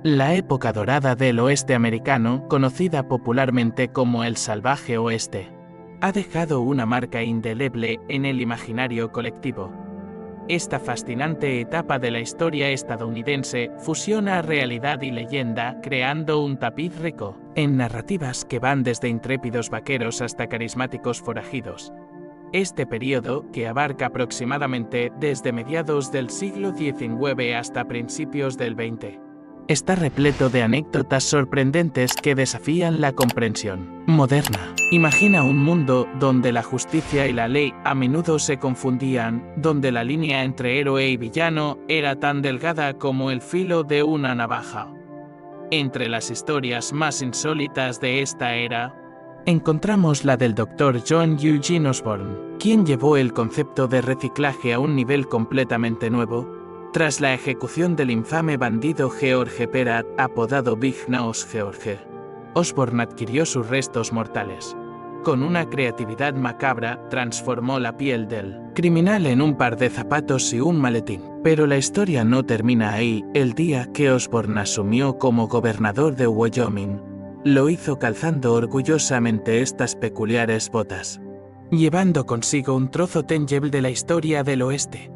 La época dorada del oeste americano, conocida popularmente como el salvaje oeste, ha dejado una marca indeleble en el imaginario colectivo. Esta fascinante etapa de la historia estadounidense fusiona realidad y leyenda, creando un tapiz rico en narrativas que van desde intrépidos vaqueros hasta carismáticos forajidos. Este periodo, que abarca aproximadamente desde mediados del siglo XIX hasta principios del XX, está repleto de anécdotas sorprendentes que desafían la comprensión moderna. Imagina un mundo donde la justicia y la ley a menudo se confundían, donde la línea entre héroe y villano era tan delgada como el filo de una navaja. Entre las historias más insólitas de esta era, encontramos la del Dr. John Eugene Osborne, quien llevó el concepto de reciclaje a un nivel completamente nuevo, tras la ejecución del infame bandido George Peratt, apodado Big Nose George. Osborne adquirió sus restos mortales. Con una creatividad macabra, transformó la piel del criminal en un par de zapatos y un maletín. Pero la historia no termina ahí. El día que Osborne asumió como gobernador de Wyoming, lo hizo calzando orgullosamente estas peculiares botas, llevando consigo un trozo tangible de la historia del oeste.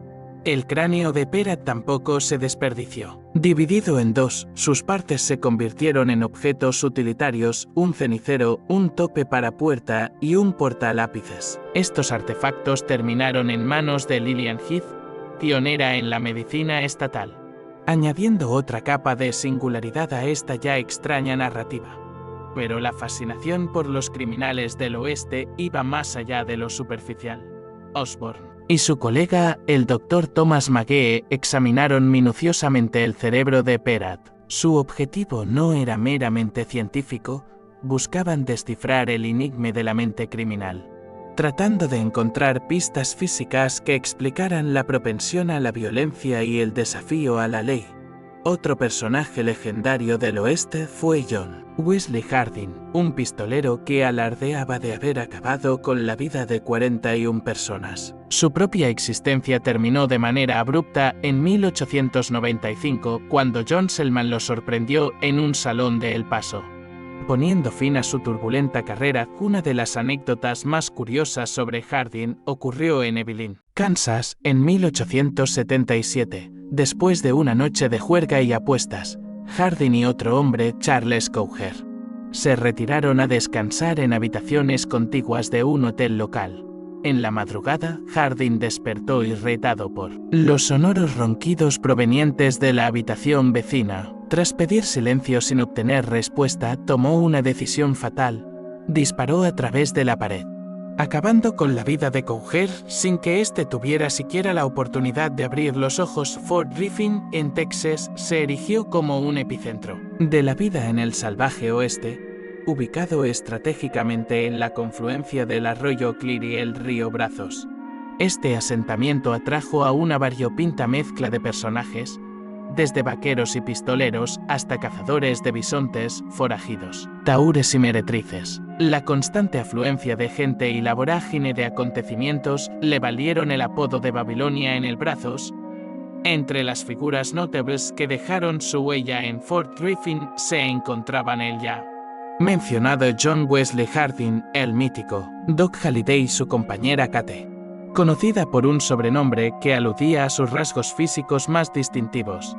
El cráneo de Peratt tampoco se desperdició. Dividido en dos, sus partes se convirtieron en objetos utilitarios, un cenicero, un tope para puerta y un portalápices. Estos artefactos terminaron en manos de Lillian Heath, pionera en la medicina estatal, añadiendo otra capa de singularidad a esta ya extraña narrativa. Pero la fascinación por los criminales del oeste iba más allá de lo superficial. Osborne y su colega, el Dr. Thomas McGee, examinaron minuciosamente el cerebro de Peratt. Su objetivo no era meramente científico, buscaban descifrar el enigma de la mente criminal, tratando de encontrar pistas físicas que explicaran la propensión a la violencia y el desafío a la ley. Otro personaje legendario del oeste fue John Wesley Hardin, un pistolero que alardeaba de haber acabado con la vida de 41 personas. Su propia existencia terminó de manera abrupta en 1895, cuando John Selman lo sorprendió en un salón de El Paso, poniendo fin a su turbulenta carrera. Una de las anécdotas más curiosas sobre Hardin ocurrió en Evelyn, Kansas, en 1877. Después de una noche de juerga y apuestas, Hardin y otro hombre, Charles Cougar, se retiraron a descansar en habitaciones contiguas de un hotel local. En la madrugada, Hardin despertó irritado por los sonoros ronquidos provenientes de la habitación vecina. Tras pedir silencio sin obtener respuesta, tomó una decisión fatal: disparó a través de la pared, acabando con la vida de Cougar sin que éste tuviera siquiera la oportunidad de abrir los ojos. Fort Griffin, en Texas, se erigió como un epicentro de la vida en el salvaje oeste, ubicado estratégicamente en la confluencia del arroyo Clear y el río Brazos. Este asentamiento atrajo a una variopinta mezcla de personajes, desde vaqueros y pistoleros hasta cazadores de bisontes, forajidos, tahúres y meretrices. La constante afluencia de gente y la vorágine de acontecimientos le valieron el apodo de Babilonia en el Brazos. Entre las figuras notables que dejaron su huella en Fort Griffin se encontraban el ya mencionado John Wesley Hardin, el mítico Doc Halliday y su compañera Kate, conocida por un sobrenombre que aludía a sus rasgos físicos más distintivos.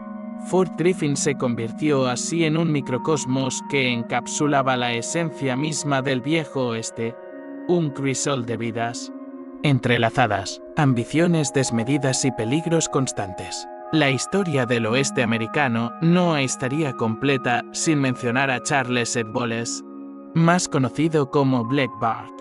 Fort Griffin se convirtió así en un microcosmos que encapsulaba la esencia misma del viejo oeste, un crisol de vidas entrelazadas, ambiciones desmedidas y peligros constantes. La historia del oeste americano no estaría completa sin mencionar a Charles Ed Wallace, más conocido como Black Bart.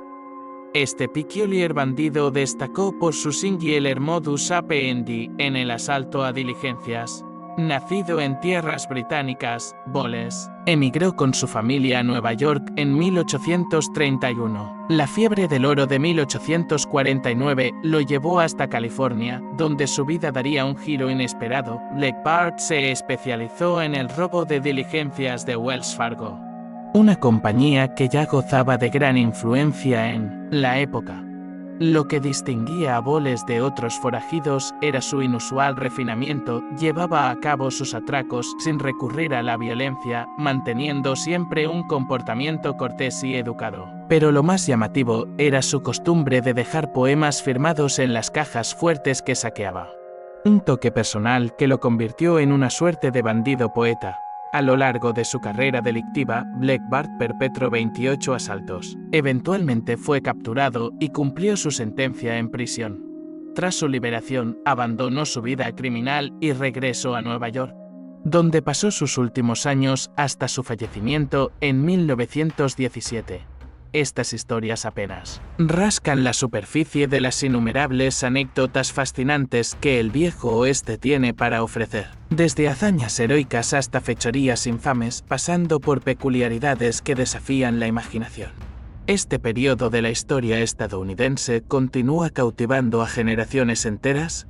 Este peculiar bandido destacó por su singular modus operandi en el asalto a diligencias. Nacido en tierras británicas, Wallace emigró con su familia a Nueva York en 1831. La fiebre del oro de 1849 lo llevó hasta California, donde su vida daría un giro inesperado. Black Bart se especializó en el robo de diligencias de Wells Fargo, una compañía que ya gozaba de gran influencia en la época. Lo que distinguía a Boles de otros forajidos era su inusual refinamiento. Llevaba a cabo sus atracos sin recurrir a la violencia, manteniendo siempre un comportamiento cortés y educado. Pero lo más llamativo era su costumbre de dejar poemas firmados en las cajas fuertes que saqueaba. Un toque personal que lo convirtió en una suerte de bandido poeta. A lo largo de su carrera delictiva, Black Bart perpetró 28 asaltos. Eventualmente fue capturado y cumplió su sentencia en prisión. Tras su liberación, abandonó su vida criminal y regresó a Nueva York, donde pasó sus últimos años hasta su fallecimiento en 1917. Estas historias apenas rascan la superficie de las innumerables anécdotas fascinantes que el viejo oeste tiene para ofrecer. Desde hazañas heroicas hasta fechorías infames, pasando por peculiaridades que desafían la imaginación. Este periodo de la historia estadounidense continúa cautivando a generaciones enteras.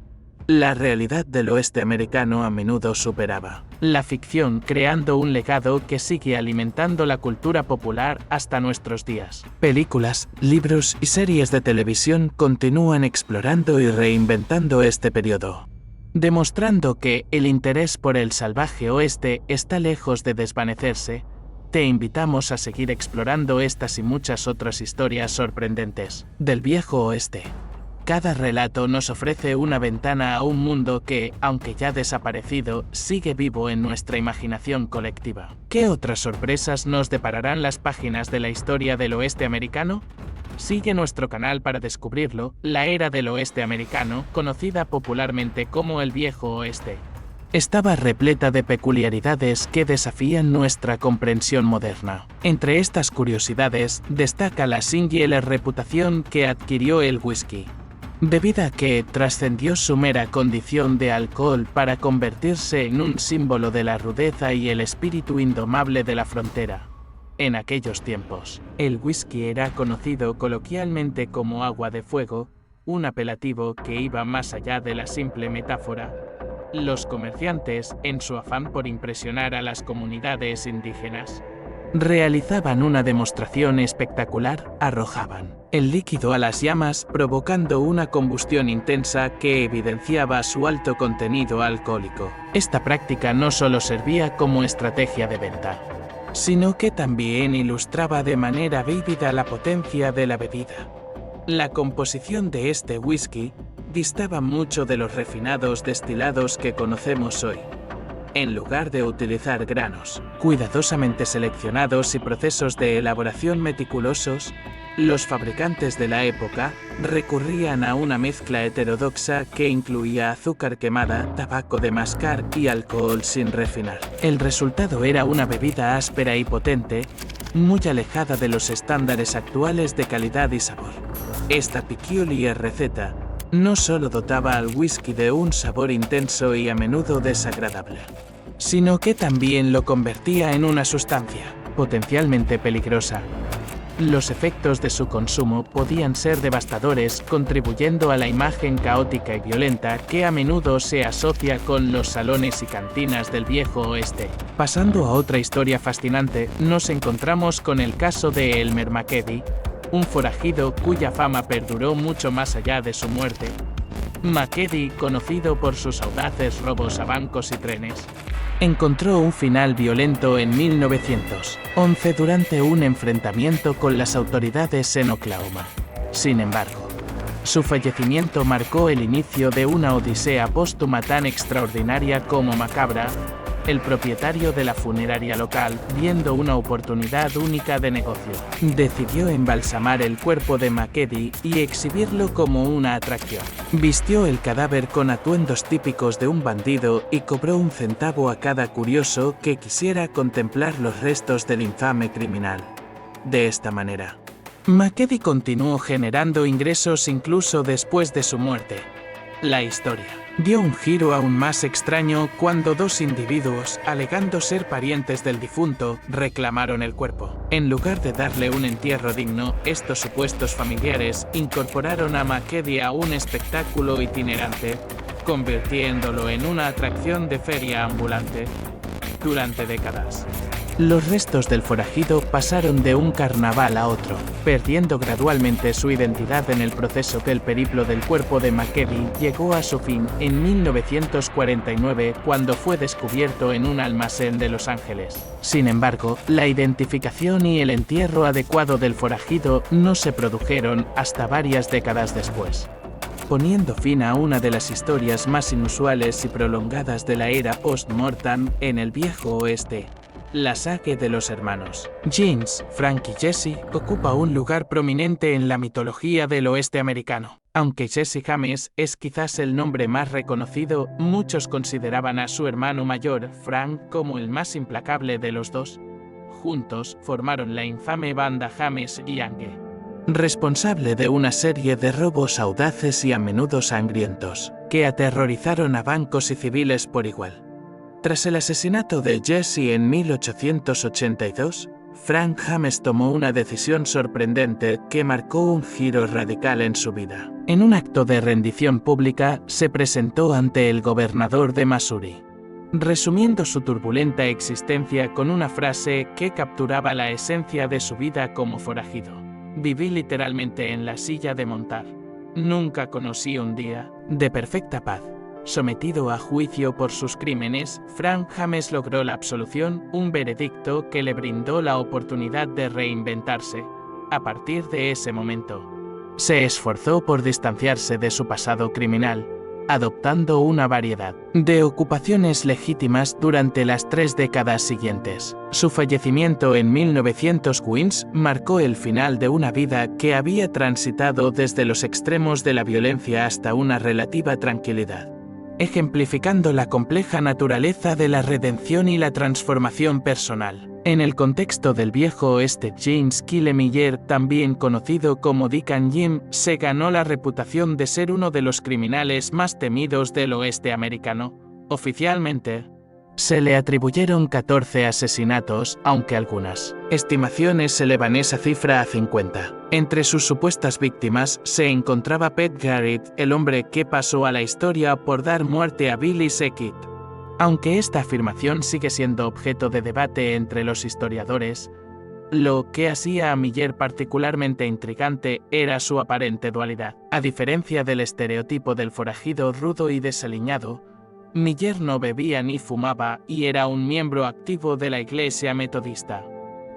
La realidad del oeste americano a menudo superaba la ficción, creando un legado que sigue alimentando la cultura popular hasta nuestros días. Películas, libros y series de televisión continúan explorando y reinventando este periodo, demostrando que el interés por el salvaje oeste está lejos de desvanecerse. Te invitamos a seguir explorando estas y muchas otras historias sorprendentes del viejo oeste. Cada relato nos ofrece una ventana a un mundo que, aunque ya desaparecido, sigue vivo en nuestra imaginación colectiva. ¿Qué otras sorpresas nos depararán las páginas de la historia del oeste americano? Sigue nuestro canal para descubrirlo. La era del oeste americano, conocida popularmente como el viejo oeste, estaba repleta de peculiaridades que desafían nuestra comprensión moderna. Entre estas curiosidades, destaca la singular reputación que adquirió el whisky, bebida que trascendió su mera condición de alcohol para convertirse en un símbolo de la rudeza y el espíritu indomable de la frontera. En aquellos tiempos, el whisky era conocido coloquialmente como agua de fuego, un apelativo que iba más allá de la simple metáfora. Los comerciantes, en su afán por impresionar a las comunidades indígenas, realizaban una demostración espectacular. Arrojaban el líquido a las llamas, provocando una combustión intensa que evidenciaba su alto contenido alcohólico. Esta práctica no solo servía como estrategia de venta, sino que también ilustraba de manera vívida la potencia de la bebida. La composición de este whisky distaba mucho de los refinados destilados que conocemos hoy. En lugar de utilizar granos cuidadosamente seleccionados y procesos de elaboración meticulosos, los fabricantes de la época recurrían a una mezcla heterodoxa que incluía azúcar quemada, tabaco de mascar y alcohol sin refinar. El resultado era una bebida áspera y potente, muy alejada de los estándares actuales de calidad y sabor. Esta peculiar receta no solo dotaba al whisky de un sabor intenso y a menudo desagradable, sino que también lo convertía en una sustancia potencialmente peligrosa. Los efectos de su consumo podían ser devastadores, contribuyendo a la imagen caótica y violenta que a menudo se asocia con los salones y cantinas del viejo oeste. Pasando a otra historia fascinante, nos encontramos con el caso de Elmer McKeddy, un forajido cuya fama perduró mucho más allá de su muerte. McKeddy, conocido por sus audaces robos a bancos y trenes, encontró un final violento en 1911 durante un enfrentamiento con las autoridades en Oklahoma. Sin embargo, su fallecimiento marcó el inicio de una odisea póstuma tan extraordinaria como macabra. El propietario de la funeraria local, viendo una oportunidad única de negocio, decidió embalsamar el cuerpo de McKeddy y exhibirlo como una atracción. Vistió el cadáver con atuendos típicos de un bandido y cobró un centavo a cada curioso que quisiera contemplar los restos del infame criminal. De esta manera, McKeddy continuó generando ingresos incluso después de su muerte. La historia dio un giro aún más extraño cuando dos individuos, alegando ser parientes del difunto, reclamaron el cuerpo. En lugar de darle un entierro digno, estos supuestos familiares incorporaron a McKeddy a un espectáculo itinerante, convirtiéndolo en una atracción de feria ambulante. Durante décadas, Los restos del forajido pasaron de un carnaval a otro, perdiendo gradualmente su identidad en el proceso que el periplo del cuerpo de McKevitt llegó a su fin en 1949 cuando fue descubierto en un almacén de Los Ángeles. Sin embargo, la identificación y el entierro adecuado del forajido no se produjeron hasta varias décadas después, poniendo fin a una de las historias más inusuales y prolongadas de la era post-mortem en el Viejo Oeste. La saga de los hermanos James, Frank y Jesse ocupa un lugar prominente en la mitología del oeste americano. Aunque Jesse James es quizás el nombre más reconocido, muchos consideraban a su hermano mayor, Frank, como el más implacable de los dos. Juntos formaron la infame banda James y Young, responsable de una serie de robos audaces y a menudo sangrientos, que aterrorizaron a bancos y civiles por igual. Tras el asesinato de Jesse en 1882, Frank James tomó una decisión sorprendente que marcó un giro radical en su vida. En un acto de rendición pública, se presentó ante el gobernador de Missouri, resumiendo su turbulenta existencia con una frase que capturaba la esencia de su vida como forajido. Viví literalmente en la silla de montar. Nunca conocí un día de perfecta paz. Sometido a juicio por sus crímenes, Frank James logró la absolución, un veredicto que le brindó la oportunidad de reinventarse. A partir de ese momento, se esforzó por distanciarse de su pasado criminal, adoptando una variedad de ocupaciones legítimas durante las 3 décadas siguientes. Su fallecimiento en 1915 marcó el final de una vida que había transitado desde los extremos de la violencia hasta una relativa tranquilidad, ejemplificando la compleja naturaleza de la redención y la transformación personal. En el contexto del Viejo Oeste, James Kyle Miller, también conocido como Dick and Jim, se ganó la reputación de ser uno de los criminales más temidos del oeste americano. Oficialmente, se le atribuyeron 14 asesinatos, aunque algunas estimaciones elevan esa cifra a 50. Entre sus supuestas víctimas se encontraba Pete Garrett, el hombre que pasó a la historia por dar muerte a Billy Sackett. Aunque esta afirmación sigue siendo objeto de debate entre los historiadores, lo que hacía a Miller particularmente intrigante era su aparente dualidad. A diferencia del estereotipo del forajido rudo y desaliñado, Miller no bebía ni fumaba y era un miembro activo de la Iglesia Metodista,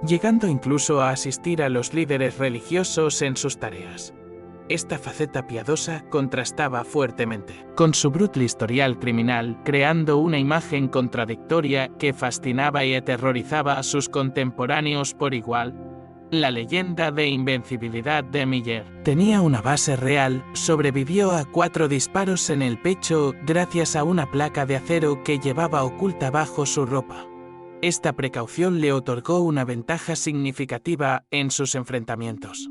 llegando incluso a asistir a los líderes religiosos en sus tareas. Esta faceta piadosa contrastaba fuertemente con su brutal historial criminal, creando una imagen contradictoria que fascinaba y aterrorizaba a sus contemporáneos por igual. La leyenda de invencibilidad de Miller tenía una base real. Sobrevivió a 4 disparos en el pecho gracias a una placa de acero que llevaba oculta bajo su ropa. Esta precaución le otorgó una ventaja significativa en sus enfrentamientos,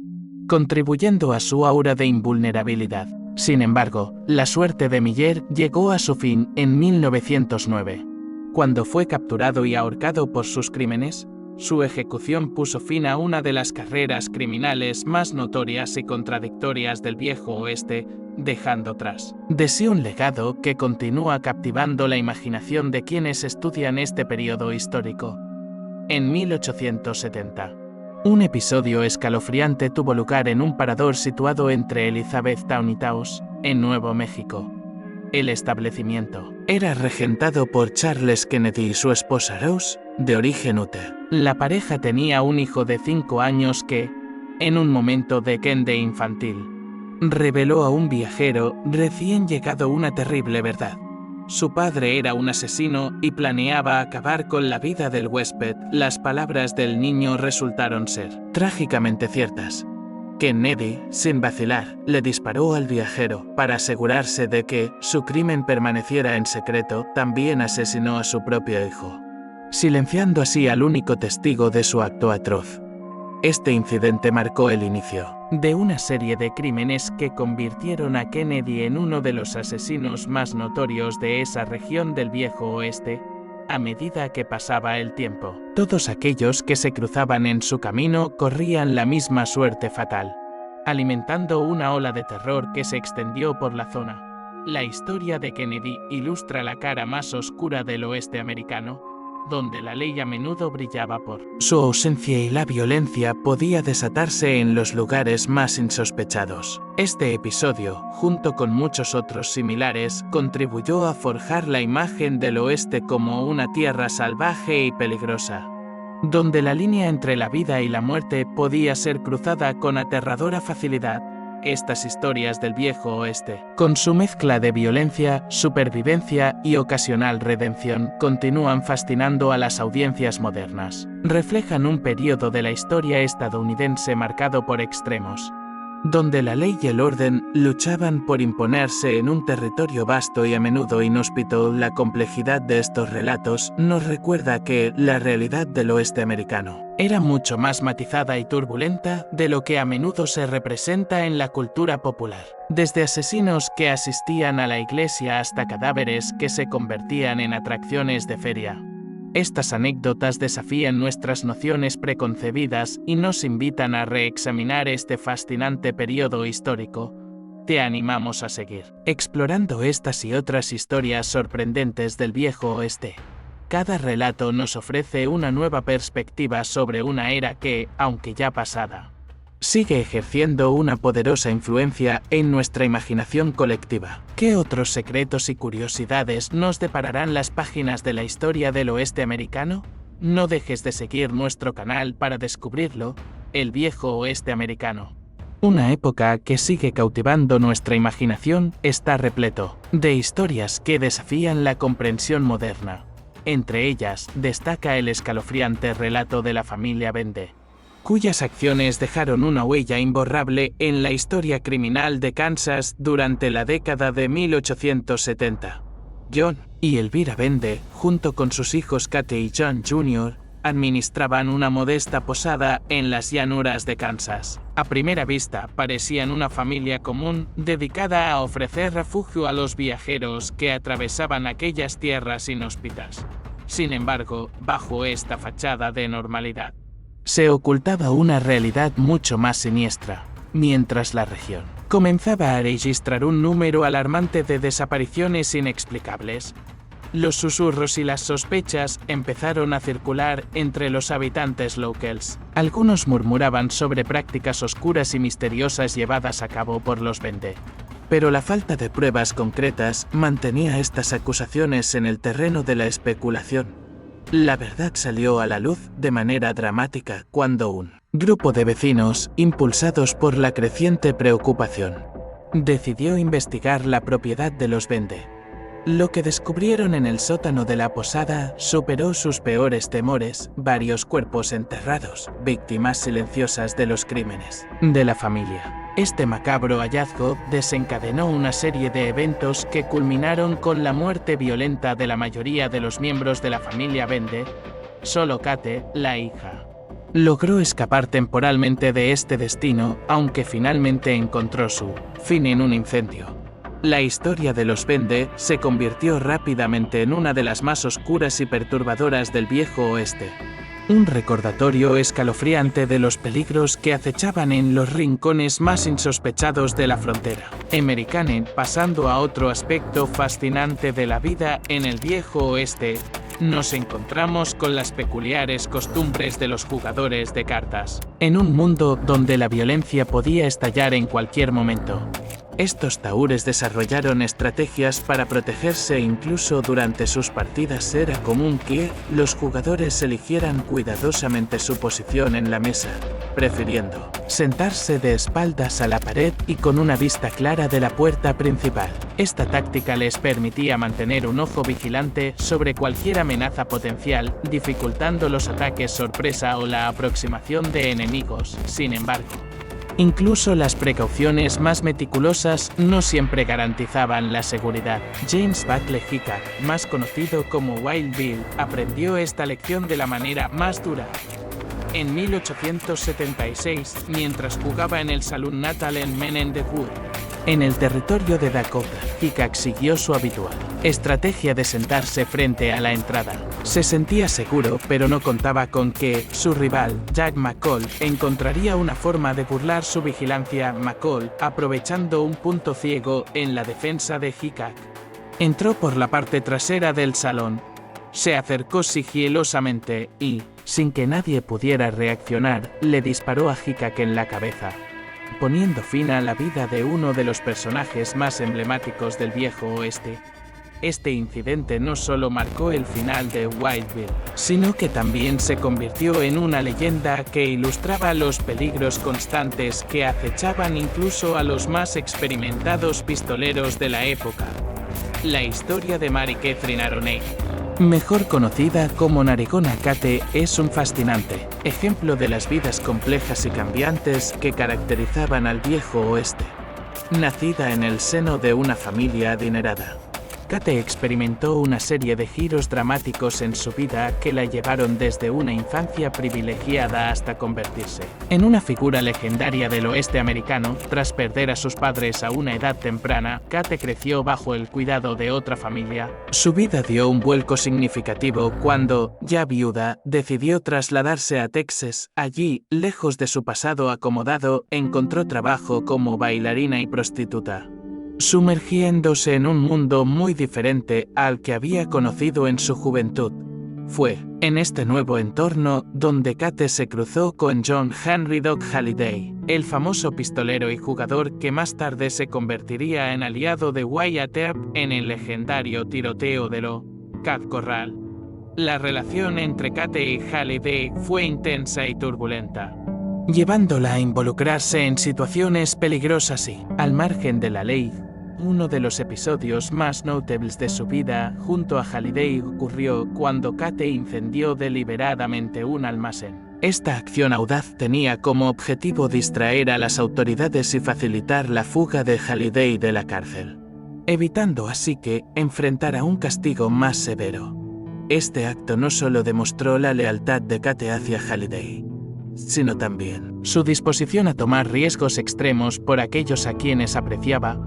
contribuyendo a su aura de invulnerabilidad. Sin embargo, la suerte de Miller llegó a su fin en 1909. Cuando fue capturado y ahorcado por sus crímenes, su ejecución puso fin a una de las carreras criminales más notorias y contradictorias del Viejo Oeste, dejando tras de sí un legado que continúa captivando la imaginación de quienes estudian este periodo histórico. En 1870, un episodio escalofriante tuvo lugar en un parador situado entre Elizabethtown y Taos, en Nuevo México. El establecimiento era regentado por Charles Kennedy y su esposa Rose, de origen Ute. La pareja tenía un hijo de 5 años que, en un momento de quende infantil, reveló a un viajero recién llegado una terrible verdad. Su padre era un asesino y planeaba acabar con la vida del huésped. Las palabras del niño resultaron ser trágicamente ciertas. Kennedy, sin vacilar, le disparó al viajero. Para asegurarse de que su crimen permaneciera en secreto, también asesinó a su propio hijo, silenciando así al único testigo de su acto atroz. Este incidente marcó el inicio de una serie de crímenes que convirtieron a Kennedy en uno de los asesinos más notorios de esa región del Viejo Oeste. A medida que pasaba el tiempo, todos aquellos que se cruzaban en su camino corrían la misma suerte fatal, alimentando una ola de terror que se extendió por la zona. La historia de Kennedy ilustra la cara más oscura del oeste americano, donde la ley a menudo brillaba por su ausencia y la violencia podía desatarse en los lugares más insospechados. Este episodio, junto con muchos otros similares, contribuyó a forjar la imagen del oeste como una tierra salvaje y peligrosa, donde la línea entre la vida y la muerte podía ser cruzada con aterradora facilidad. Estas historias del viejo oeste, con su mezcla de violencia, supervivencia y ocasional redención, continúan fascinando a las audiencias modernas. Reflejan un periodo de la historia estadounidense marcado por extremos, donde la ley y el orden luchaban por imponerse en un territorio vasto y a menudo inhóspito. La complejidad de estos relatos nos recuerda que la realidad del oeste americano era mucho más matizada y turbulenta de lo que a menudo se representa en la cultura popular. Desde asesinos que asistían a la iglesia hasta cadáveres que se convertían en atracciones de feria. Estas anécdotas desafían nuestras nociones preconcebidas y nos invitan a reexaminar este fascinante periodo histórico. Te animamos a seguir explorando estas y otras historias sorprendentes del viejo oeste. Cada relato nos ofrece una nueva perspectiva sobre una era que, aunque ya pasada, sigue ejerciendo una poderosa influencia en nuestra imaginación colectiva. ¿Qué otros secretos y curiosidades nos depararán las páginas de la historia del oeste americano? No dejes de seguir nuestro canal para descubrirlo. El viejo oeste americano, una época que sigue cautivando nuestra imaginación, está repleto de historias que desafían la comprensión moderna. Entre ellas, destaca el escalofriante relato de la familia Bende, cuyas acciones dejaron una huella imborrable en la historia criminal de Kansas durante la década de 1870. John y Elvira Bende, junto con sus hijos Kate y John Jr., administraban una modesta posada en las llanuras de Kansas. A primera vista, parecían una familia común, dedicada a ofrecer refugio a los viajeros que atravesaban aquellas tierras inhóspitas. Sin embargo, bajo esta fachada de normalidad, se ocultaba una realidad mucho más siniestra. Mientras la región comenzaba a registrar un número alarmante de desapariciones inexplicables, los susurros y las sospechas empezaron a circular entre los habitantes locals. Algunos murmuraban sobre prácticas oscuras y misteriosas llevadas a cabo por los Bende, pero la falta de pruebas concretas mantenía estas acusaciones en el terreno de la especulación. La verdad salió a la luz de manera dramática cuando un grupo de vecinos, impulsados por la creciente preocupación, decidió investigar la propiedad de los Bende. Lo que descubrieron en el sótano de la posada superó sus peores temores: varios cuerpos enterrados, víctimas silenciosas de los crímenes de la familia. Este macabro hallazgo desencadenó una serie de eventos que culminaron con la muerte violenta de la mayoría de los miembros de la familia Bende. Solo Kate, la hija, logró escapar temporalmente de este destino, aunque finalmente encontró su fin en un incendio. La historia de los Bende se convirtió rápidamente en una de las más oscuras y perturbadoras del viejo oeste. Un recordatorio escalofriante de los peligros que acechaban en los rincones más insospechados de la frontera americana. Pasando a otro aspecto fascinante de la vida en el viejo oeste, nos encontramos con las peculiares costumbres de los jugadores de cartas. En un mundo donde la violencia podía estallar en cualquier momento, estos taúres desarrollaron estrategias para protegerse. Incluso durante sus partidas era común que los jugadores eligieran cuidadosamente su posición en la mesa, prefiriendo sentarse de espaldas a la pared y con una vista clara de la puerta principal. Esta táctica les permitía mantener un ojo vigilante sobre cualquier amenaza potencial, dificultando los ataques sorpresa o la aproximación de enemigos. Sin embargo, incluso las precauciones más meticulosas no siempre garantizaban la seguridad. James Buckley Hickok, más conocido como Wild Bill, aprendió esta lección de la manera más dura. En 1876, mientras jugaba en el Saloon Natal en Men in the Wood, en el territorio de Dakota, Hickok siguió su habitual estrategia de sentarse frente a la entrada. Se sentía seguro, pero no contaba con que su rival, Jack McCall, encontraría una forma de burlar su vigilancia. McCall, aprovechando un punto ciego en la defensa de Hickok, entró por la parte trasera del salón. Se acercó sigilosamente y, sin que nadie pudiera reaccionar, le disparó a Hickok en la cabeza, poniendo fin a la vida de uno de los personajes más emblemáticos del viejo oeste. Este incidente no solo marcó el final de Wild Bill, sino que también se convirtió en una leyenda que ilustraba los peligros constantes que acechaban incluso a los más experimentados pistoleros de la época. La historia de Mary Catherine Aroney, mejor conocida como Narigona Kate, es un fascinante ejemplo de las vidas complejas y cambiantes que caracterizaban al viejo oeste. Nacida en el seno de una familia adinerada, Kate experimentó una serie de giros dramáticos en su vida que la llevaron desde una infancia privilegiada hasta convertirse en una figura legendaria del oeste americano. Tras perder a sus padres a una edad temprana, Kate creció bajo el cuidado de otra familia. Su vida dio un vuelco significativo cuando, ya viuda, decidió trasladarse a Texas. Allí, lejos de su pasado acomodado, encontró trabajo como bailarina y prostituta, sumergiéndose en un mundo muy diferente al que había conocido en su juventud. Fue en este nuevo entorno donde Kate se cruzó con John Henry Doc Holliday, el famoso pistolero y jugador que más tarde se convertiría en aliado de Wyatt Earp en el legendario tiroteo de Lo Cat Corral. La relación entre Kate y Holliday fue intensa y turbulenta, llevándola a involucrarse en situaciones peligrosas y, al margen de la ley. Uno de los episodios más notables de su vida junto a Holliday ocurrió cuando Kate incendió deliberadamente un almacén. Esta acción audaz tenía como objetivo distraer a las autoridades y facilitar la fuga de Holliday de la cárcel, evitando así que enfrentara un castigo más severo. Este acto no solo demostró la lealtad de Kate hacia Holliday, sino también su disposición a tomar riesgos extremos por aquellos a quienes apreciaba.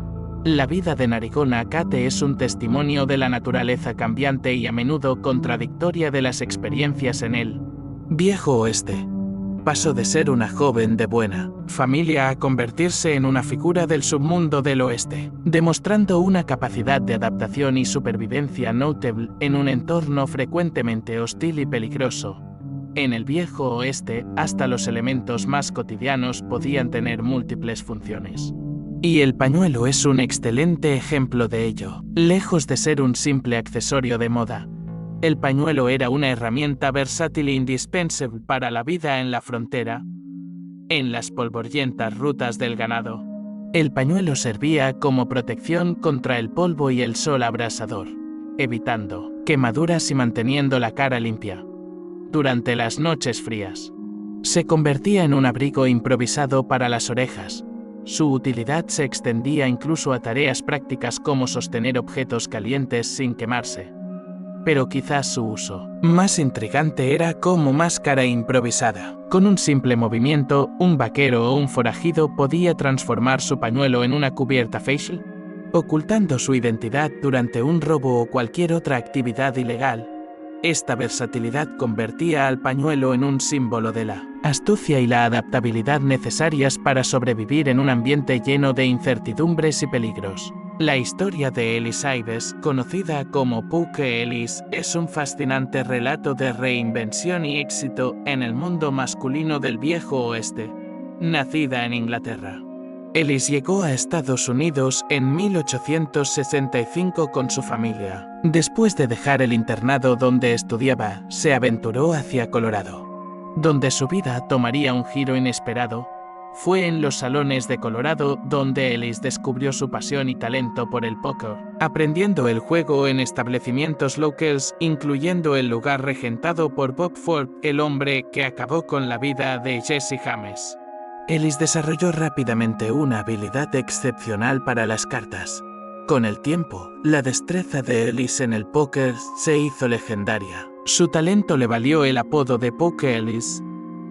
La vida de Narigona Kate es un testimonio de la naturaleza cambiante y a menudo contradictoria de las experiencias en el viejo oeste. Pasó de ser una joven de buena familia a convertirse en una figura del submundo del oeste, demostrando una capacidad de adaptación y supervivencia notable en un entorno frecuentemente hostil y peligroso. En el viejo oeste, hasta los elementos más cotidianos podían tener múltiples funciones. Y el pañuelo es un excelente ejemplo de ello. Lejos de ser un simple accesorio de moda, el pañuelo era una herramienta versátil e indispensable para la vida en la frontera. En las polvorientas rutas del ganado, el pañuelo servía como protección contra el polvo y el sol abrasador, evitando quemaduras y manteniendo la cara limpia. Durante las noches frías, se convertía en un abrigo improvisado para las orejas. Su utilidad se extendía incluso a tareas prácticas como sostener objetos calientes sin quemarse. Pero quizás su uso más intrigante era como máscara improvisada. Con un simple movimiento, un vaquero o un forajido podía transformar su pañuelo en una cubierta facial, ocultando su identidad durante un robo o cualquier otra actividad ilegal. Esta versatilidad convertía al pañuelo en un símbolo de la astucia y la adaptabilidad necesarias para sobrevivir en un ambiente lleno de incertidumbres y peligros. La historia de Ellis Ives, conocida como Puck Ellis, es un fascinante relato de reinvención y éxito en el mundo masculino del viejo oeste. Nacida en Inglaterra, Ellis llegó a Estados Unidos en 1865 con su familia. Después de dejar el internado donde estudiaba, se aventuró hacia Colorado, donde su vida tomaría un giro inesperado. Fue en los salones de Colorado donde Ellis descubrió su pasión y talento por el póker, aprendiendo el juego en establecimientos locales, incluyendo el lugar regentado por Bob Ford, el hombre que acabó con la vida de Jesse James. Ellis desarrolló rápidamente una habilidad excepcional para las cartas. Con el tiempo, la destreza de Ellis en el póker se hizo legendaria. Su talento le valió el apodo de Puck Ellis,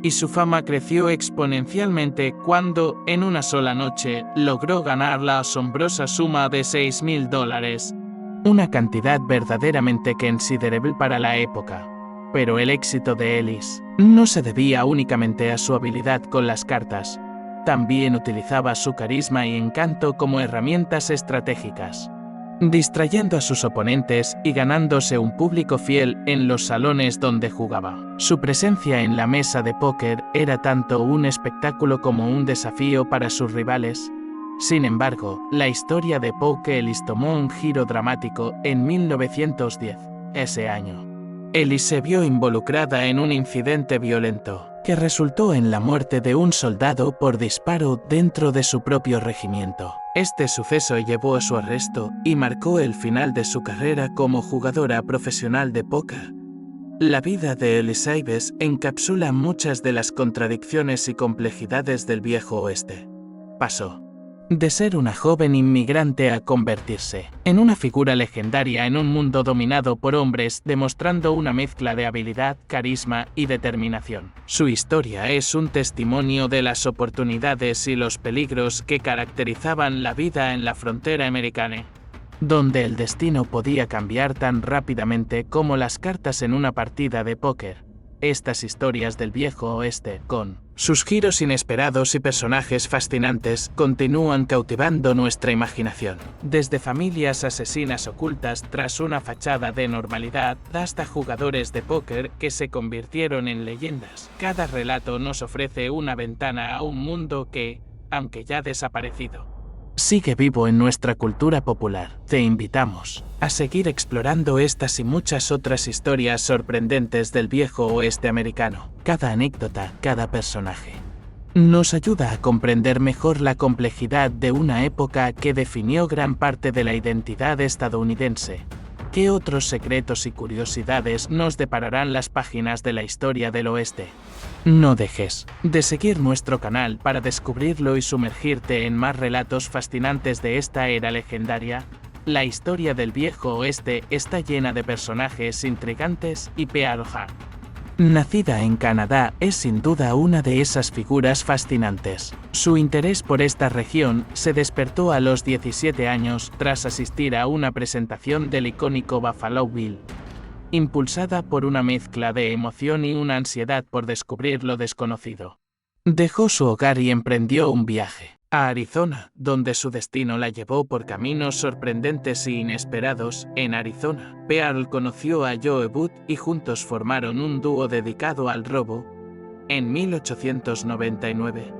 y su fama creció exponencialmente cuando, en una sola noche, logró ganar la asombrosa suma de $6,000, una cantidad verdaderamente considerable para la época. Pero el éxito de Ellis no se debía únicamente a su habilidad con las cartas. También utilizaba su carisma y encanto como herramientas estratégicas. distrayendo a sus oponentes y ganándose un público fiel en los salones donde jugaba. Su presencia en la mesa de póker era tanto un espectáculo como un desafío para sus rivales. Sin embargo, la historia de Polk Ellis tomó un giro dramático en 1910. Ese año, Ellis se vio involucrada en un incidente violento que resultó en la muerte de un soldado por disparo dentro de su propio regimiento. Este suceso llevó a su arresto y marcó el final de su carrera como jugadora profesional de póker. La vida de Ellis Ives encapsula muchas de las contradicciones y complejidades del viejo oeste. Pasó de ser una joven inmigrante a convertirse en una figura legendaria en un mundo dominado por hombres, demostrando una mezcla de habilidad, carisma y determinación. Su historia es un testimonio de las oportunidades y los peligros que caracterizaban la vida en la frontera americana, donde el destino podía cambiar tan rápidamente como las cartas en una partida de póker. Estas historias del viejo oeste, con sus giros inesperados y personajes fascinantes, continúan cautivando nuestra imaginación. Desde familias asesinas ocultas tras una fachada de normalidad hasta jugadores de póker que se convirtieron en leyendas, cada relato nos ofrece una ventana a un mundo que, aunque ya desaparecido, sigue vivo en nuestra cultura popular. Te invitamos a seguir explorando estas y muchas otras historias sorprendentes del viejo oeste americano. Cada anécdota, cada personaje, nos ayuda a comprender mejor la complejidad de una época que definió gran parte de la identidad estadounidense. ¿Qué otros secretos y curiosidades nos depararán las páginas de la historia del oeste? No dejes de seguir nuestro canal para descubrirlo y sumergirte en más relatos fascinantes de esta era legendaria. La historia del viejo oeste está llena de personajes intrigantes y Pearl Harbor, nacida en Canadá, es sin duda una de esas figuras fascinantes. Su interés por esta región se despertó a los 17 años tras asistir a una presentación del icónico Buffalo Bill, impulsada por una mezcla de emoción y una ansiedad por descubrir lo desconocido. Dejó su hogar y emprendió un viaje a Arizona, donde su destino la llevó por caminos sorprendentes e inesperados. En Arizona, Pearl conoció a Joe Booth y juntos formaron un dúo dedicado al robo. En 1899,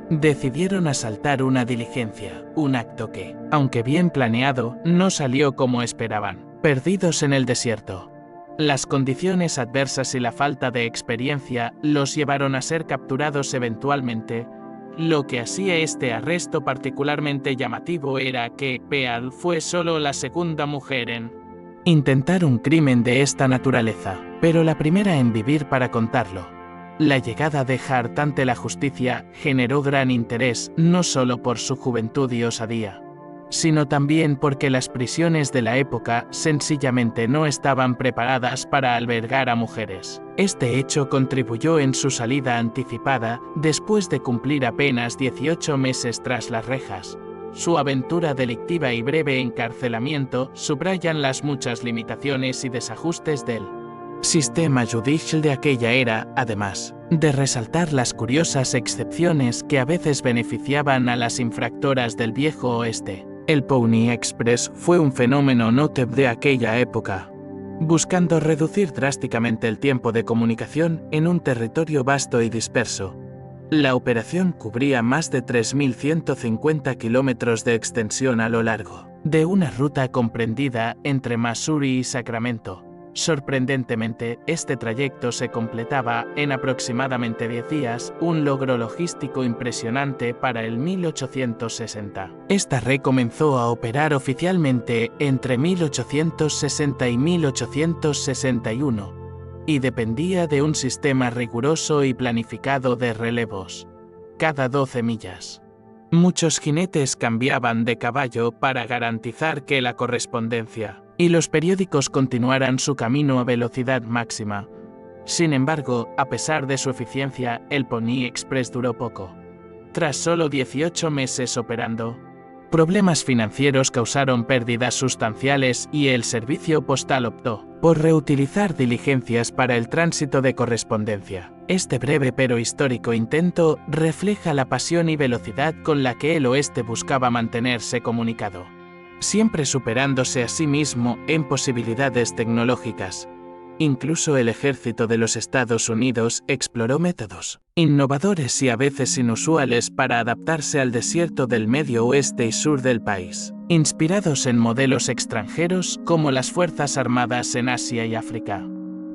decidieron asaltar una diligencia, un acto que, aunque bien planeado, no salió como esperaban. Perdidos en el desierto, las condiciones adversas y la falta de experiencia los llevaron a ser capturados eventualmente. Lo que hacía este arresto particularmente llamativo era que Pearl fue solo la segunda mujer en intentar un crimen de esta naturaleza, pero la primera en vivir para contarlo. La llegada de Hart ante la justicia generó gran interés, no solo por su juventud y osadía, sino también porque las prisiones de la época sencillamente no estaban preparadas para albergar a mujeres. Este hecho contribuyó en su salida anticipada, después de cumplir apenas 18 meses tras las rejas. Su aventura delictiva y breve encarcelamiento subrayan las muchas limitaciones y desajustes del sistema judicial de aquella era, además de resaltar las curiosas excepciones que a veces beneficiaban a las infractoras del viejo oeste. El Pony Express fue un fenómeno notable de aquella época, buscando reducir drásticamente el tiempo de comunicación en un territorio vasto y disperso. La operación cubría más de 3.150 kilómetros de extensión a lo largo de una ruta comprendida entre Missouri y Sacramento. Sorprendentemente, este trayecto se completaba en aproximadamente 10 días, un logro logístico impresionante para el 1860. Esta red comenzó a operar oficialmente entre 1860 y 1861, y dependía de un sistema riguroso y planificado de relevos cada 12 millas. Muchos jinetes cambiaban de caballo para garantizar que la correspondencia y los periódicos continuaran su camino a velocidad máxima. Sin embargo, a pesar de su eficiencia, el Pony Express duró poco. Tras solo 18 meses operando, problemas financieros causaron pérdidas sustanciales y el servicio postal optó por reutilizar diligencias para el tránsito de correspondencia. Este breve pero histórico intento refleja la pasión y velocidad con la que el oeste buscaba mantenerse comunicado. siempre superándose a sí mismo en posibilidades tecnológicas. Incluso el ejército de los Estados Unidos exploró métodos innovadores y a veces inusuales para adaptarse al desierto del medio oeste y sur del país, inspirados en modelos extranjeros como las Fuerzas Armadas en Asia y África.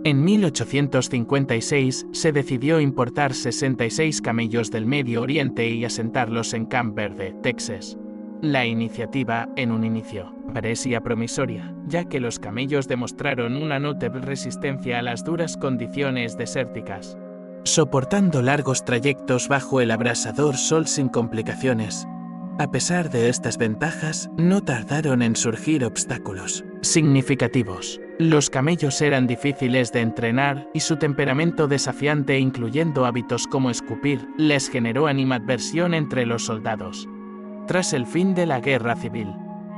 En 1856 se decidió importar 66 camellos del Medio Oriente y asentarlos en Camp Verde, Texas. La iniciativa, en un inicio, parecía promisoria, ya que los camellos demostraron una notable resistencia a las duras condiciones desérticas, soportando largos trayectos bajo el abrasador sol sin complicaciones. A pesar de estas ventajas, no tardaron en surgir obstáculos significativos. Los camellos eran difíciles de entrenar y su temperamento desafiante, incluyendo hábitos como escupir, les generó animadversión entre los soldados. Tras el fin de la guerra civil,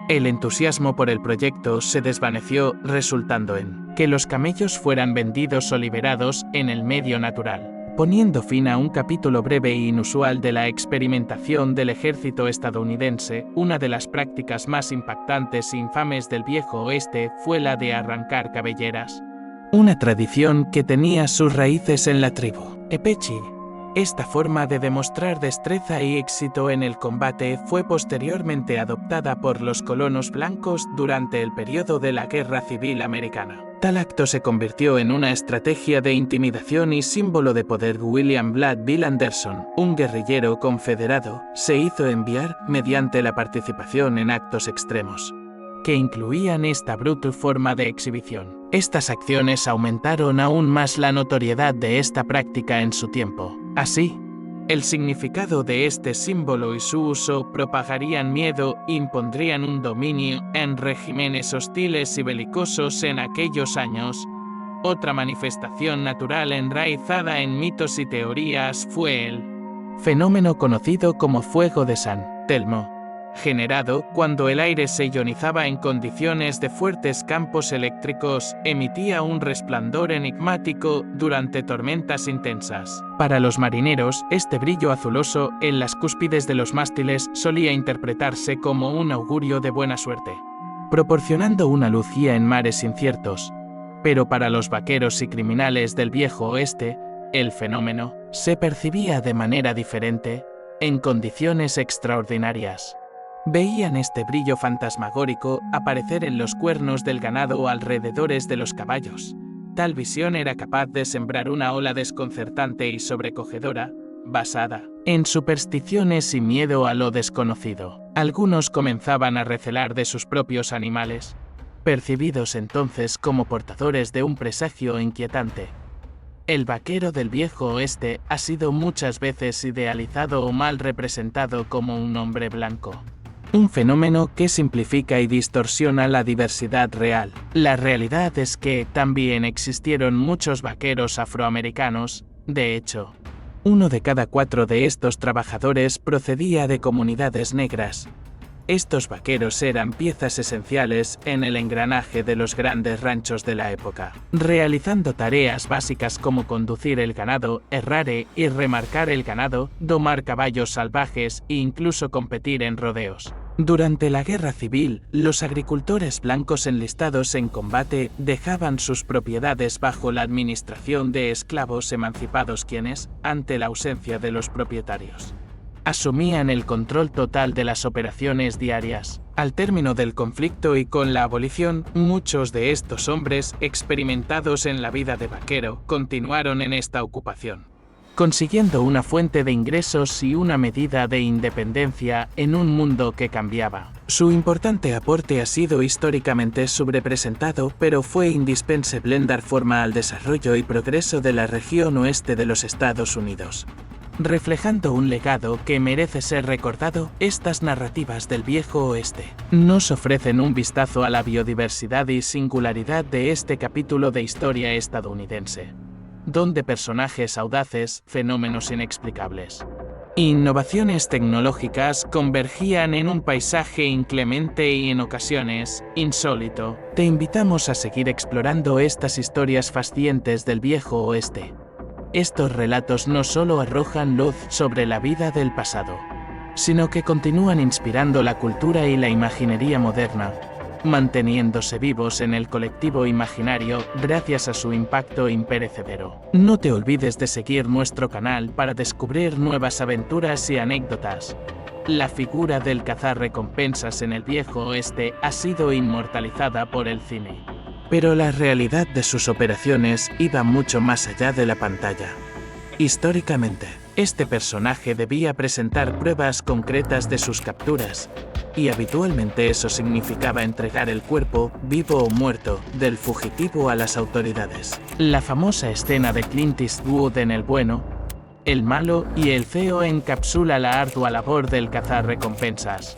el entusiasmo por el proyecto se desvaneció, resultando en que los camellos fueran vendidos o liberados en el medio natural, poniendo fin a un capítulo breve e inusual de la experimentación del ejército estadounidense. Una de las prácticas más impactantes e infames del viejo oeste fue la de arrancar cabelleras, una tradición que tenía sus raíces en la tribu Apache. Esta forma de demostrar destreza y éxito en el combate fue posteriormente adoptada por los colonos blancos durante el periodo de la Guerra Civil Americana. Tal acto se convirtió en una estrategia de intimidación y símbolo de poder. William Blood Bill Anderson, un guerrillero confederado, se hizo enviar mediante la participación en actos extremos que incluían esta brutal forma de exhibición. Estas acciones aumentaron aún más la notoriedad de esta práctica en su tiempo. Así, el significado de este símbolo y su uso propagarían miedo e impondrían un dominio en regímenes hostiles y belicosos en aquellos años. Otra manifestación natural enraizada en mitos y teorías fue el fenómeno conocido como fuego de San Telmo, generado cuando el aire se ionizaba en condiciones de fuertes campos eléctricos, emitía un resplandor enigmático durante tormentas intensas. Para los marineros, este brillo azuloso en las cúspides de los mástiles solía interpretarse como un augurio de buena suerte, proporcionando una luz guía en mares inciertos. Pero para los vaqueros y criminales del viejo oeste, el fenómeno se percibía de manera diferente, en condiciones extraordinarias. Veían este brillo fantasmagórico aparecer en los cuernos del ganado o alrededores de los caballos. Tal visión era capaz de sembrar una ola desconcertante y sobrecogedora, basada en supersticiones y miedo a lo desconocido. Algunos comenzaban a recelar de sus propios animales, percibidos entonces como portadores de un presagio inquietante. El vaquero del viejo oeste ha sido muchas veces idealizado o mal representado como un hombre blanco, un fenómeno que simplifica y distorsiona la diversidad real. La realidad es que también existieron muchos vaqueros afroamericanos. De hecho, 1 de cada 4 de estos trabajadores procedía de comunidades negras. Estos vaqueros eran piezas esenciales en el engranaje de los grandes ranchos de la época, realizando tareas básicas como conducir el ganado, herrar y remarcar el ganado, domar caballos salvajes e incluso competir en rodeos. Durante la Guerra Civil, los agricultores blancos enlistados en combate dejaban sus propiedades bajo la administración de esclavos emancipados quienes, ante la ausencia de los propietarios, asumían el control total de las operaciones diarias. Al término del conflicto y con la abolición, muchos de estos hombres experimentados en la vida de vaquero continuaron en esta ocupación, consiguiendo una fuente de ingresos y una medida de independencia en un mundo que cambiaba. Su importante aporte ha sido históricamente subrepresentado, pero fue indispensable en dar forma al desarrollo y progreso de la región oeste de los Estados Unidos. Reflejando un legado que merece ser recordado, estas narrativas del viejo oeste nos ofrecen un vistazo a la biodiversidad y singularidad de este capítulo de historia estadounidense, donde personajes audaces, fenómenos inexplicables, innovaciones tecnológicas convergían en un paisaje inclemente y en ocasiones insólito. Te invitamos a seguir explorando estas historias fascinantes del viejo oeste. Estos relatos no solo arrojan luz sobre la vida del pasado, sino que continúan inspirando la cultura y la imaginería moderna, manteniéndose vivos en el colectivo imaginario gracias a su impacto imperecedero. No te olvides de seguir nuestro canal para descubrir nuevas aventuras y anécdotas. La figura del cazarrecompensas en el viejo oeste ha sido inmortalizada por el cine. Pero la realidad de sus operaciones iba mucho más allá de la pantalla. Históricamente, este personaje debía presentar pruebas concretas de sus capturas, y habitualmente eso significaba entregar el cuerpo, vivo o muerto, del fugitivo a las autoridades. La famosa escena de Clint Eastwood en El bueno, el malo y el feo encapsula la ardua labor del cazarrecompensas,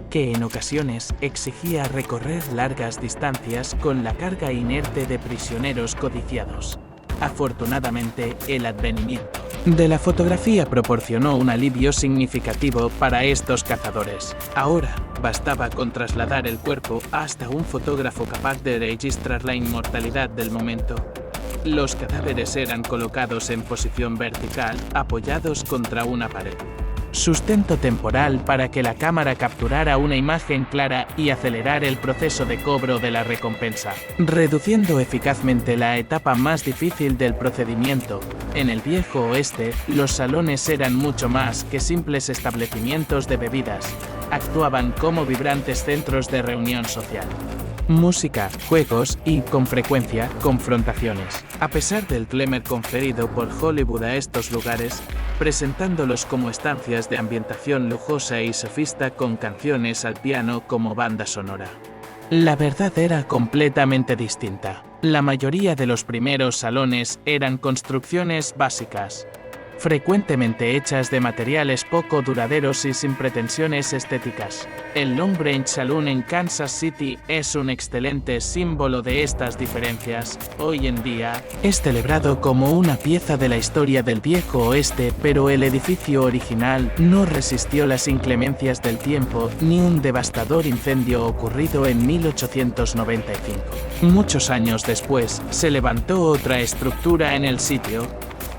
que en ocasiones exigía recorrer largas distancias con la carga inerte de prisioneros codiciados. Afortunadamente, el advenimiento de la fotografía proporcionó un alivio significativo para estos cazadores. Ahora, bastaba con trasladar el cuerpo hasta un fotógrafo capaz de registrar la inmortalidad del momento. Los cadáveres eran colocados en posición vertical, apoyados contra una pared. Sustento temporal para que la cámara capturara una imagen clara y acelerar el proceso de cobro de la recompensa, reduciendo eficazmente la etapa más difícil del procedimiento. En el viejo oeste, los salones eran mucho más que simples establecimientos de bebidas, actuaban como vibrantes centros de reunión social. Música, juegos y, con frecuencia, confrontaciones. A pesar del glamour conferido por Hollywood a estos lugares, presentándolos como estancias de ambientación lujosa y sofista con canciones al piano como banda sonora. La verdad era completamente distinta. La mayoría de los primeros salones eran construcciones básicas, frecuentemente hechas de materiales poco duraderos y sin pretensiones estéticas. El Long Branch Saloon en Kansas City es un excelente símbolo de estas diferencias. Hoy en día, es celebrado como una pieza de la historia del viejo oeste, pero el edificio original no resistió las inclemencias del tiempo ni un devastador incendio ocurrido en 1895. Muchos años después, se levantó otra estructura en el sitio,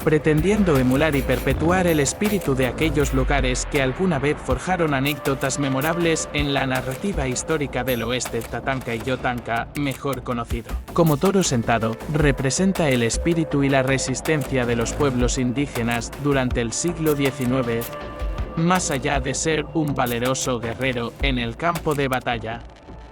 pretendiendo emular y perpetuar el espíritu de aquellos lugares que alguna vez forjaron anécdotas memorables en la narrativa histórica del oeste. Tatanka y Yotanka, mejor conocido como Toro Sentado, representa el espíritu y la resistencia de los pueblos indígenas durante el siglo XIX. Más allá de ser un valeroso guerrero en el campo de batalla,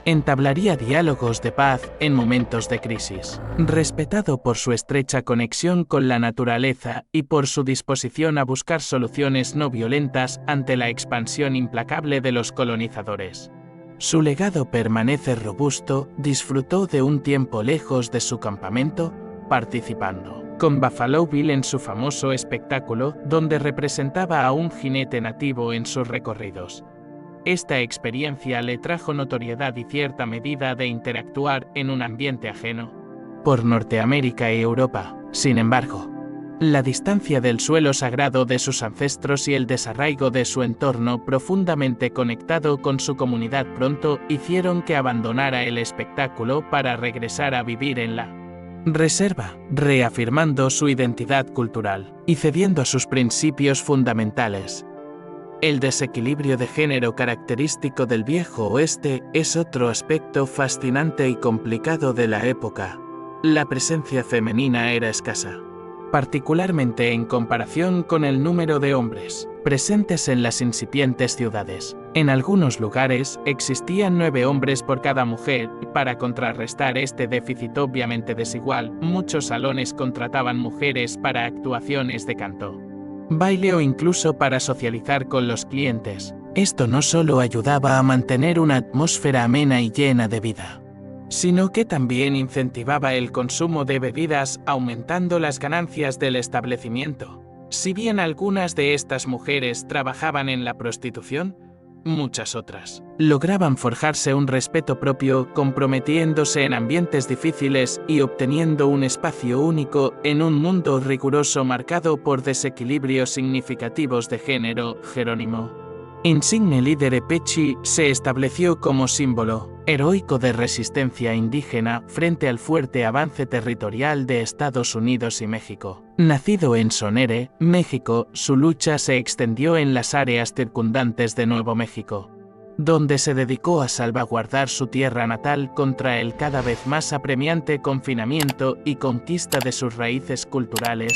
entablaría diálogos de paz en momentos de crisis. Respetado por su estrecha conexión con la naturaleza y por su disposición a buscar soluciones no violentas ante la expansión implacable de los colonizadores. Su legado permanece robusto, disfrutó de un tiempo lejos de su campamento, participando con Buffalo Bill en su famoso espectáculo, donde representaba a un jinete nativo en sus recorridos. Esta experiencia le trajo notoriedad y cierta medida de interactuar en un ambiente ajeno por Norteamérica y Europa. Sin embargo, la distancia del suelo sagrado de sus ancestros y el desarraigo de su entorno profundamente conectado con su comunidad pronto hicieron que abandonara el espectáculo para regresar a vivir en la reserva, reafirmando su identidad cultural y cediendo a sus principios fundamentales. El desequilibrio de género característico del viejo oeste es otro aspecto fascinante y complicado de la época. La presencia femenina era escasa, particularmente en comparación con el número de hombres presentes en las incipientes ciudades. En algunos lugares existían 9 hombres por cada mujer, y para contrarrestar este déficit obviamente desigual, muchos salones contrataban mujeres para actuaciones de canto, baile o incluso para socializar con los clientes. Esto no solo ayudaba a mantener una atmósfera amena y llena de vida, sino que también incentivaba el consumo de bebidas, aumentando las ganancias del establecimiento. Si bien algunas de estas mujeres trabajaban en la prostitución, muchas otras lograban forjarse un respeto propio, comprometiéndose en ambientes difíciles y obteniendo un espacio único en un mundo riguroso marcado por desequilibrios significativos de género. Jerónimo Insigne líder Epechi se estableció como símbolo heroico de resistencia indígena frente al fuerte avance territorial de Estados Unidos y México. Nacido en Sonere, México, su lucha se extendió en las áreas circundantes de Nuevo México, donde se dedicó a salvaguardar su tierra natal contra el cada vez más apremiante confinamiento y conquista de sus raíces culturales.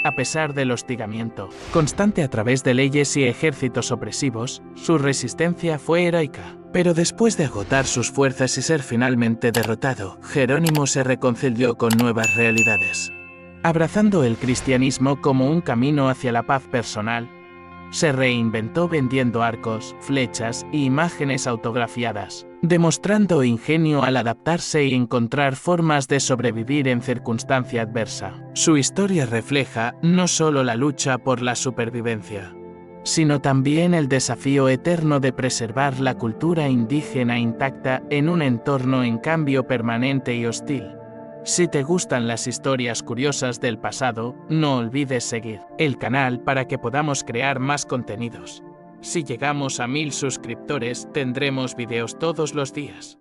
A pesar del hostigamiento constante a través de leyes y ejércitos opresivos, su resistencia fue heroica. Pero después de agotar sus fuerzas y ser finalmente derrotado, Jerónimo se reconcilió con nuevas realidades. Abrazando el cristianismo como un camino hacia la paz personal, se reinventó vendiendo arcos, flechas y imágenes autografiadas, demostrando ingenio al adaptarse y encontrar formas de sobrevivir en circunstancia adversa. Su historia refleja no solo la lucha por la supervivencia, sino también el desafío eterno de preservar la cultura indígena intacta en un entorno en cambio permanente y hostil. Si te gustan las historias curiosas del pasado, no olvides seguir el canal para que podamos crear más contenidos. Si llegamos a 1000 suscriptores, tendremos videos todos los días.